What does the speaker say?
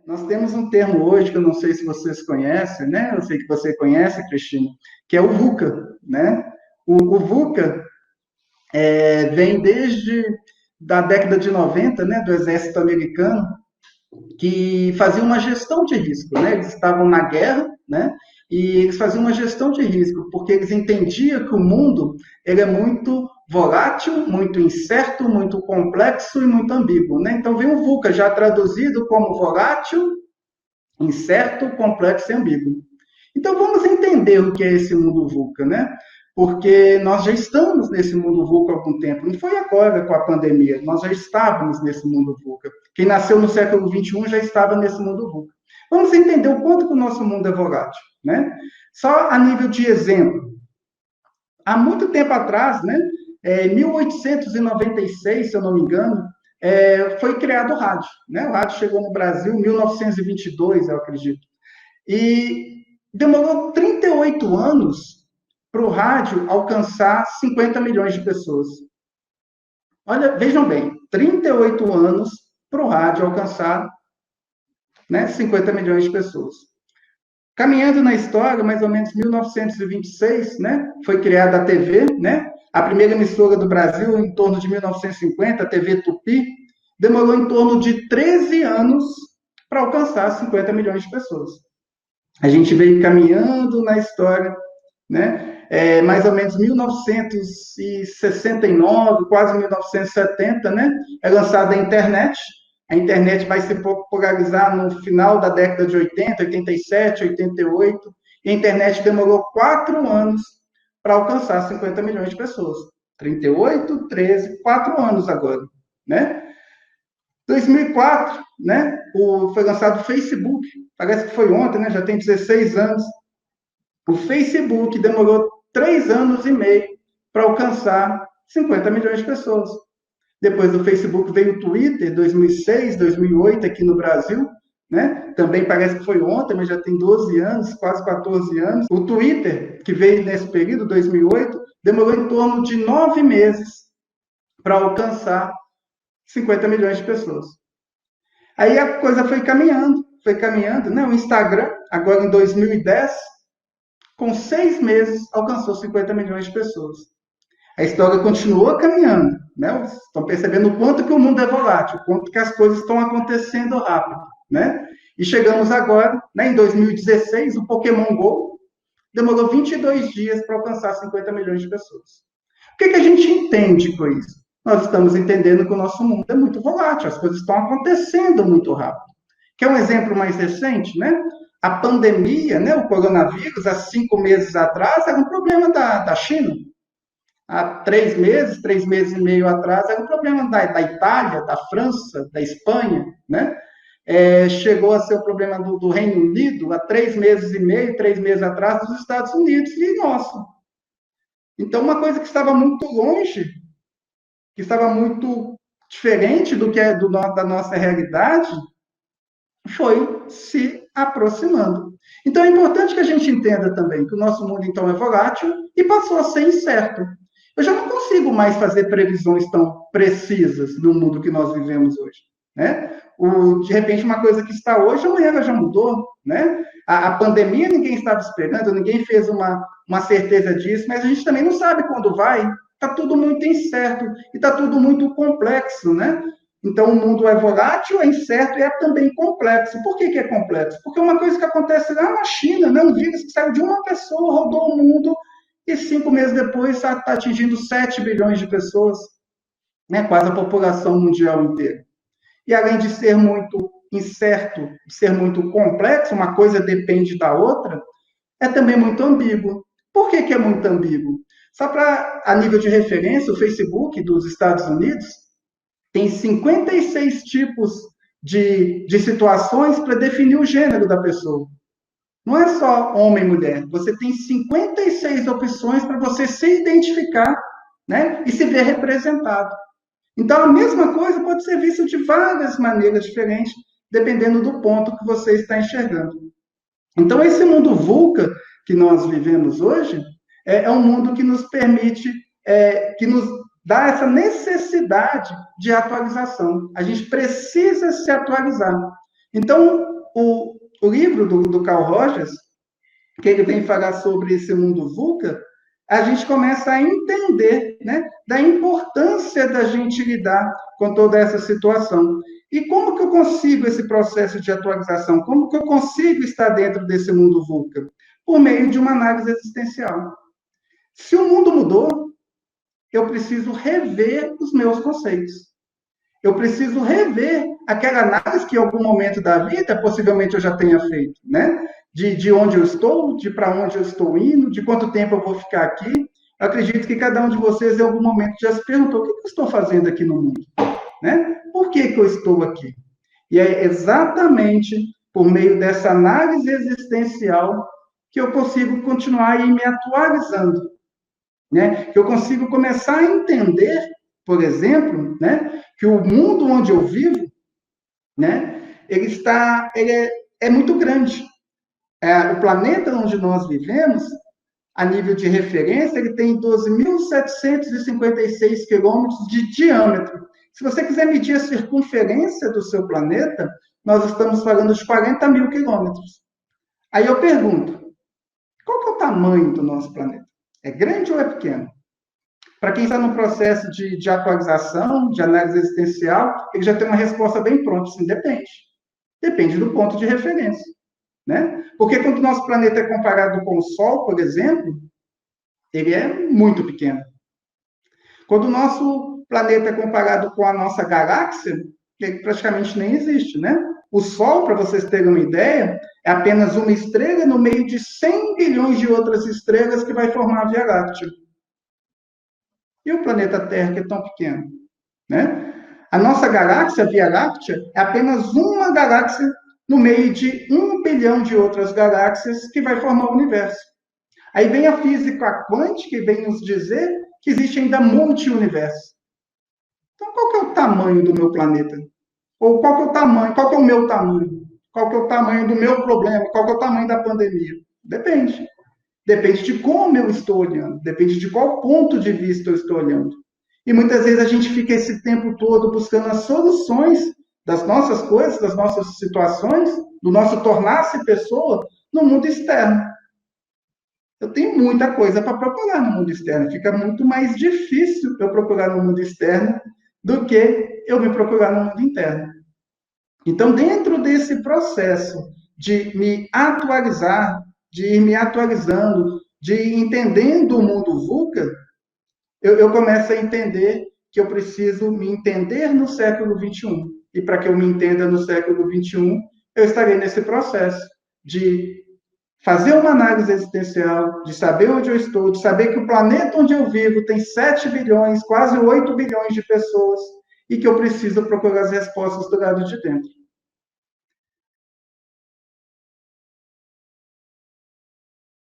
Nós temos um termo hoje que eu não sei se vocês conhecem, né? Eu sei que você conhece, Cristina, que é o VUCA, né? O VUCA vem desde da década de 90, né, do exército americano, que fazia uma gestão de risco, né? Eles estavam na guerra, né? E eles faziam uma gestão de risco, porque eles entendiam que o mundo ele é muito volátil, muito incerto, muito complexo e muito ambíguo, né? Então vem o VUCA já traduzido como volátil, incerto, complexo e ambíguo. Então vamos entender o que é esse mundo VUCA, né? Porque nós já estamos nesse mundo VUCA há algum tempo. Não foi agora com a pandemia, nós já estávamos nesse mundo VUCA. Quem nasceu no século XXI já estava nesse mundo VUCA. Vamos entender o quanto que o nosso mundo é volátil, né? Só a nível de exemplo. Há muito tempo atrás, né? Em 1896, se eu não me engano, foi criado o rádio, né? O rádio chegou no Brasil em 1922, eu acredito. E demorou 38 anos para o rádio alcançar 50 milhões de pessoas. Olha, vejam bem, 38 anos para o rádio alcançar, né, 50 milhões de pessoas. Caminhando na história, mais ou menos 1926, né, foi criada a TV, né, a primeira emissora do Brasil em torno de 1950, a TV Tupi, demorou em torno de 13 anos para alcançar 50 milhões de pessoas. A gente veio caminhando na história, né? Mais ou menos 1969, quase 1970, né? É lançada a internet. A internet vai se popularizar no final da década de 80, 87, 88. E a internet demorou 4 anos para alcançar 50 milhões de pessoas. 38, 13, 4 anos agora, né? 2004, né? Foi lançado o Facebook. Parece que foi ontem, né? Já tem 16 anos. O Facebook demorou 3 anos e meio para alcançar 50 milhões de pessoas. Depois do Facebook veio o Twitter, 2006, 2008, aqui no Brasil, né? Também parece que foi ontem, mas já tem 12 anos, quase 14 anos. O Twitter, que veio nesse período, 2008, demorou em torno de 9 meses para alcançar 50 milhões de pessoas. Aí a coisa foi caminhando, né? O Instagram, agora em 2010, com 6 meses, alcançou 50 milhões de pessoas. A história continuou caminhando, né? Estão percebendo o quanto que o mundo é volátil, o quanto que as coisas estão acontecendo rápido, né? E chegamos agora, né, em 2016, o Pokémon Go demorou 22 dias para alcançar 50 milhões de pessoas. O que a gente entende com isso? Nós estamos entendendo que o nosso mundo é muito volátil, as coisas estão acontecendo muito rápido. Quer um exemplo mais recente, né? A pandemia, né, o coronavírus, há 5 meses atrás, era um problema da China. Há 3 meses e meio atrás, era um problema da Itália, da França, da Espanha, né? Chegou a ser o problema do Reino Unido há 3 meses e meio, 3 meses atrás, dos Estados Unidos e nosso. Então, uma coisa que estava muito longe, que estava muito diferente da nossa realidade, foi se aproximando. Então, é importante que a gente entenda também que o nosso mundo, então, é volátil e passou a ser incerto. Eu já não consigo mais fazer previsões tão precisas no mundo que nós vivemos hoje, né? De repente, uma coisa que está hoje, amanhã ela já mudou, né? A pandemia ninguém estava esperando, ninguém fez uma certeza disso, mas a gente também não sabe quando vai. Está tudo muito incerto e está tudo muito complexo, né? Então, o mundo é volátil, é incerto e é também complexo. Por que é complexo? Porque é uma coisa que acontece lá na China, né? Um vírus que saiu de uma pessoa, rodou o mundo e 5 meses depois está atingindo 7 bilhões de pessoas, né? Quase a população mundial inteira. E além de ser muito incerto, de ser muito complexo, uma coisa depende da outra, é também muito ambíguo. Por que é muito ambíguo? Só para, a nível de referência, o Facebook dos Estados Unidos tem 56 tipos de situações para definir o gênero da pessoa. Não é só homem e mulher. Você tem 56 opções para você se identificar, né, e se ver representado. Então, a mesma coisa pode ser vista de várias maneiras diferentes, dependendo do ponto que você está enxergando. Então, esse mundo VUCA que nós vivemos hoje é um mundo que nos permite, que nos dá essa necessidade de atualização. A gente precisa se atualizar. Então, o livro do Carl Rogers, que ele vem falar sobre esse mundo VUCA, a gente começa a entender, né, da importância da gente lidar com toda essa situação. E como que eu consigo esse processo de atualização? Como que eu consigo estar dentro desse mundo VUCA? Por meio de uma análise existencial. Se o mundo mudou, eu preciso rever os meus conceitos. Eu preciso rever aquela análise que em algum momento da vida, possivelmente eu já tenha feito, né? De onde eu estou, de para onde eu estou indo, de quanto tempo eu vou ficar aqui. Eu acredito que cada um de vocês, em algum momento, já se perguntou: o que eu estou fazendo aqui no mundo? Né? Por que eu estou aqui? E é exatamente por meio dessa análise existencial que eu consigo continuar aí me atualizando, né? Que eu consigo começar a entender, por exemplo, né, que o mundo onde eu vivo, né, ele é muito grande. O planeta onde nós vivemos, a nível de referência, ele tem 12.756 quilômetros de diâmetro. Se você quiser medir a circunferência do seu planeta, nós estamos falando de 40 mil quilômetros. Aí eu pergunto, qual que é o tamanho do nosso planeta? É grande ou é pequeno? Para quem está no processo de atualização, de análise existencial, ele já tem uma resposta bem pronta. Assim, depende. Depende do ponto de referência. Né? Porque quando o nosso planeta é comparado com o Sol, por exemplo, ele é muito pequeno. Quando o nosso planeta é comparado com a nossa galáxia, ele praticamente nem existe, né? O Sol, para vocês terem uma ideia, é apenas uma estrela no meio de 100 bilhões de outras estrelas que vai formar a Via Láctea. E o planeta Terra, que é tão pequeno, né? A nossa galáxia, a Via Láctea, é apenas uma galáxia no meio de 1 bilhão de outras galáxias que vai formar o universo. Aí vem a física quântica e vem nos dizer que existe ainda multi-universo. Então, qual que é o tamanho do meu planeta? Ou qual que é o tamanho, qual que é o meu tamanho? Qual que é o tamanho do meu problema? Qual que é o tamanho da pandemia? Depende. Depende de como eu estou olhando, depende de qual ponto de vista eu estou olhando. E muitas vezes a gente fica esse tempo todo buscando as soluções das nossas coisas, das nossas situações, do nosso tornar-se pessoa no mundo externo. Eu tenho muita coisa para procurar no mundo externo. Fica muito mais difícil eu procurar no mundo externo do que eu me procurar no mundo interno. Então, dentro desse processo de me atualizar, de ir me atualizando, de ir entendendo o mundo VUCA, eu começo a entender que eu preciso me entender no século XXI. E para que eu me entenda no século XXI, eu estarei nesse processo de fazer uma análise existencial, de saber onde eu estou, de saber que o planeta onde eu vivo tem 7 bilhões, quase 8 bilhões de pessoas, e que eu preciso procurar as respostas do lado de dentro.